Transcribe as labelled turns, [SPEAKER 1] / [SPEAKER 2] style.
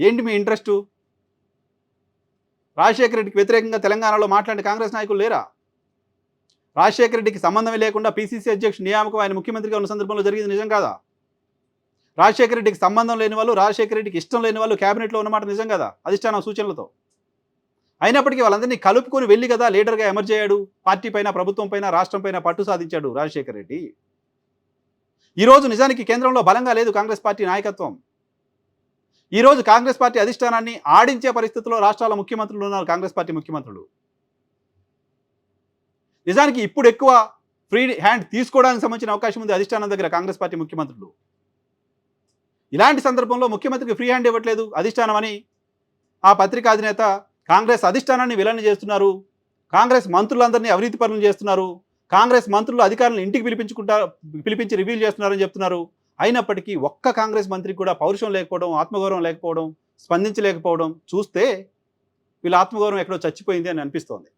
[SPEAKER 1] ఏంటి మీ ఇంట్రెస్టు? రాజశేఖర రెడ్డికి వ్యతిరేకంగా తెలంగాణలో మాట్లాడిన కాంగ్రెస్ నాయకులు లేరా? రాజశేఖర రెడ్డికి సంబంధమే లేకుండా పీసీసీ అధ్యక్షుడు నియామకం ఆయన ముఖ్యమంత్రిగా ఉన్న సందర్భంలో జరిగింది నిజం కాదా? రాజశేఖర రెడ్డికి సంబంధం లేని వాళ్ళు, రాజశేఖర రెడ్డికి ఇష్టం లేని వాళ్ళు క్యాబినెట్లో ఉన్నమాట నిజం కదా అధిష్టానం సూచనలతో. అయినప్పటికీ వాళ్ళందరినీ కలుపుకొని వెళ్ళి కదా లీడర్గా ఎమర్జ్ అయ్యాడు. పార్టీ పైన, ప్రభుత్వం పైన, రాష్ట్రం పైన పట్టు సాధించాడు రాజశేఖర రెడ్డి. ఈరోజు నిజానికి కేంద్రంలో బలంగా లేదు కాంగ్రెస్ పార్టీ నాయకత్వం. ఈరోజు కాంగ్రెస్ పార్టీ అధిష్టానాన్ని ఆడించే పరిస్థితుల్లో రాష్ట్రాల ముఖ్యమంత్రులు ఉన్నారు. కాంగ్రెస్ పార్టీ ముఖ్యమంత్రులు నిజానికి ఇప్పుడు ఎక్కువ ఫ్రీ హ్యాండ్ తీసుకోవడానికి సంబంధించిన అవకాశం ఉంది అధిష్టానం దగ్గర కాంగ్రెస్ పార్టీ ముఖ్యమంత్రులు. ఇలాంటి సందర్భంలో ముఖ్యమంత్రికి ఫ్రీ హ్యాండ్ ఇవ్వట్లేదు అధిష్టానం అని ఆ పత్రికా అధినేత కాంగ్రెస్ అధిష్టానాన్ని విలన్ చేస్తున్నారు. కాంగ్రెస్ మంత్రులందరినీ అవినీతి పనులు చేస్తున్నారు. కాంగ్రెస్ మంత్రులు అధికారులను ఇంటికి పిలిపించి రివ్యూలు చేస్తున్నారని చెప్తున్నారు. అయినప్పటికీ ఒక్క కాంగ్రెస్ మంత్రికి కూడా పౌరుషం లేకపోవడం, ఆత్మగౌరవం లేకపోవడం, స్పందించలేకపోవడం చూస్తే వీళ్ళ ఆత్మగౌరవం ఎక్కడో చచ్చిపోయింది అని అనిపిస్తోంది.